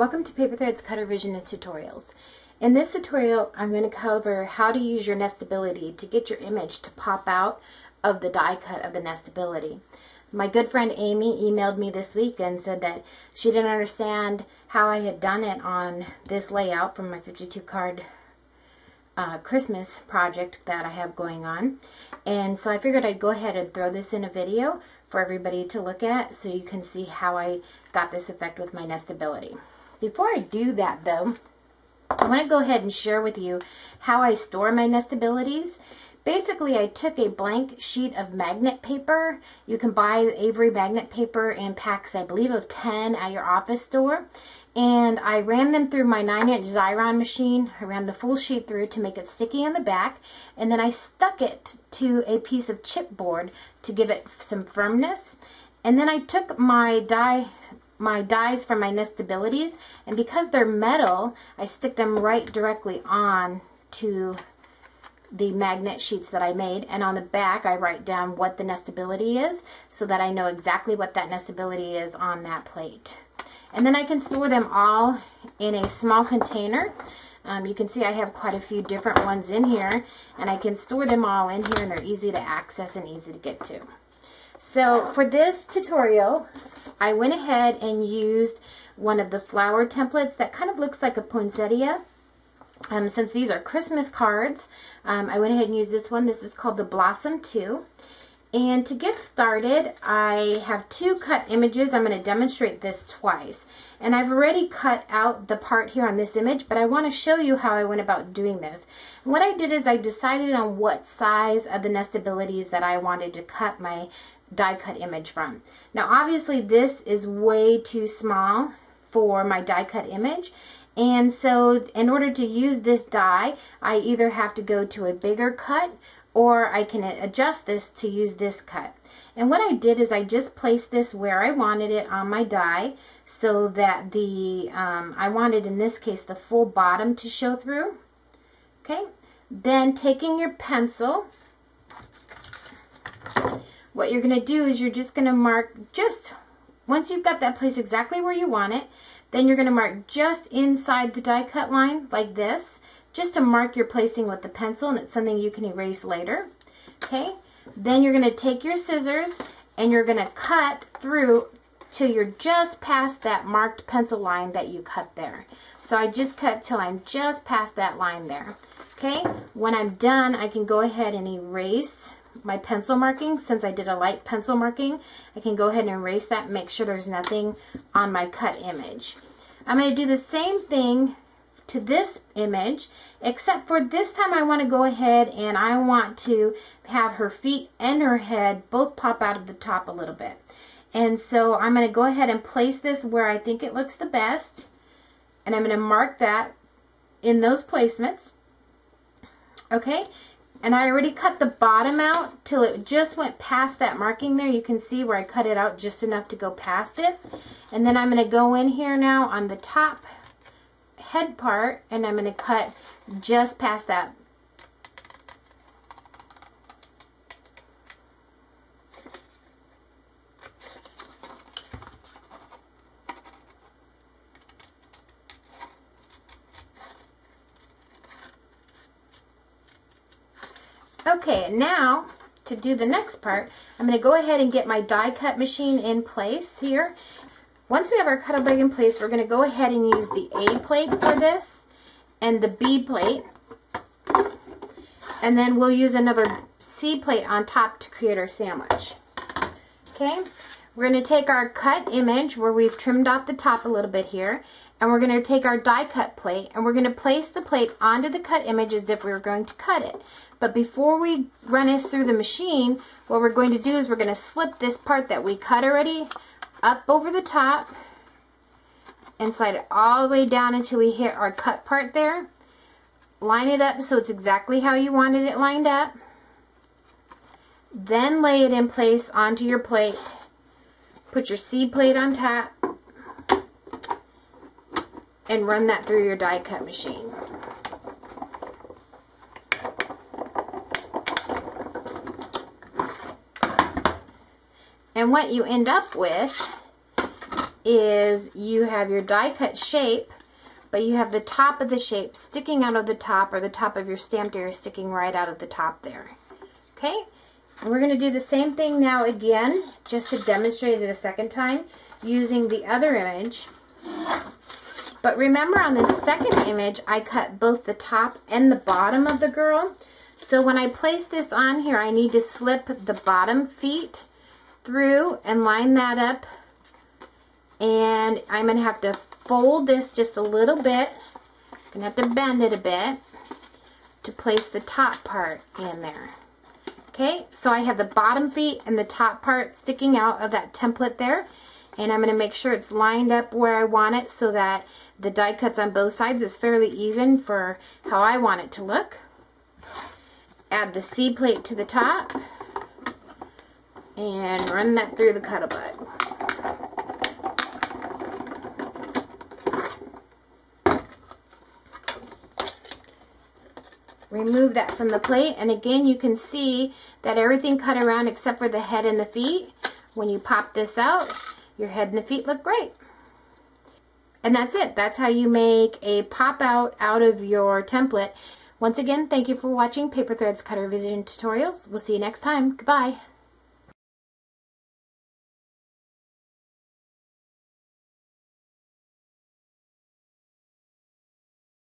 Welcome to paperthreads Cutter Vision and Tutorials. In this tutorial, I'm going to cover how to use your nestability to get your image to pop out of the die cut of the nestability. My good friend Amy emailed me this week and said that she didn't understand how I had done it on this layout from my 52 card Christmas project that I have going on. And so I figured I'd go ahead and throw this in a video for everybody to look at so you can see how I got this effect with my nestability. Before I do that though, I want to go ahead and share with you how I store my nestabilities. Basically, I took a blank sheet of magnet paper. You can buy Avery magnet paper in packs, I believe, of 10 at your office store. And I ran them through my 9-inch Xyron machine. I ran the full sheet through to make it sticky on the back. And then I stuck it to a piece of chipboard to give it some firmness. And then I took my dies from my nestabilities, and because they're metal, I stick them right directly on to the magnet sheets that I made, and on the back I write down what the nestability is so that I know exactly what that nestability is on that plate. And then I can store them all in a small container. You can see I have quite a few different ones in here, and I can store them all in here, and they're easy to access and easy to get to. So for this tutorial, I went ahead and used one of the flower templates that kind of looks like a poinsettia. Since these are Christmas cards, I went ahead and used this one. This is called the Blossom 2. And to get started, I have two cut images. I'm going to demonstrate this twice. And I've already cut out the part here on this image, but I want to show you how I went about doing this. And what I did is I decided on what size of the nestabilities that I wanted to cut my die cut image from. Now obviously this is way too small for my die cut image, and so in order to use this die, I either have to go to a bigger cut or I can adjust this to use this cut. And what I did is I just placed this where I wanted it on my die so that I wanted, in this case, the full bottom to show through. Okay, then taking your pencil, what you're going to do is you're just going to mark, just once you've got that place exactly where you want it, then you're going to mark just inside the die cut line like this, just to mark your placing with the pencil, and it's something you can erase later. Okay, then you're going to take your scissors and you're going to cut through till you're just past that marked pencil line that you cut there. So I just cut till I'm just past that line there. Okay, when I'm done, I can go ahead and erase my pencil marking. Since I did a light pencil marking, I can go ahead and erase that and make sure there's nothing on my cut image. I'm going to do the same thing to this image, except for this time I want to go ahead and I want to have her feet and her head both pop out of the top a little bit. And so I'm going to go ahead and place this where I think it looks the best, and I'm going to mark that in those placements. Okay, and I already cut the bottom out till it just went past that marking there. You can see where I cut it out just enough to go past it. And then I'm going to go in here now on the top head part, and I'm going to cut just past that. Okay, now to do the next part, I'm going to go ahead and get my die cut machine in place here. Once we have our cuttlebug in place, we're going to go ahead and use the A plate for this and the B plate, and then we'll use another C plate on top to create our sandwich. Okay, we're going to take our cut image where we've trimmed off the top a little bit here, and we're going to take our die cut plate and we're going to place the plate onto the cut image as if we were going to cut it. But before we run it through the machine, what we're going to do is we're going to slip this part that we cut already up over the top and slide it all the way down until we hit our cut part there. Line it up so it's exactly how you wanted it lined up. Then lay it in place onto your plate. Put your C plate on top and run that through your die cut machine. And what you end up with is you have your die cut shape, but you have the top of the shape sticking out of the top, or the top of your stamped area sticking right out of the top there. Okay? And we're going to do the same thing now again, just to demonstrate it a second time, using the other image. But remember, on this second image, I cut both the top and the bottom of the girl. So when I place this on here, I need to slip the bottom feet through and line that up. And I'm going to have to fold this just a little bit. I'm going to have to bend it a bit to place the top part in there. Okay, so I have the bottom feet and the top part sticking out of that template there. And I'm going to make sure it's lined up where I want it so that the die cuts on both sides is fairly even for how I want it to look. Add the C plate to the top and run that through the cuttlebug. Remove that from the plate, and again you can see that everything cut around except for the head and the feet. When you pop this out, your head and the feet look great. And that's it. That's how you make a pop out of your template. Once again, thank you for watching Paper Threads Cutter Revision Tutorials. We'll see you next time. Goodbye.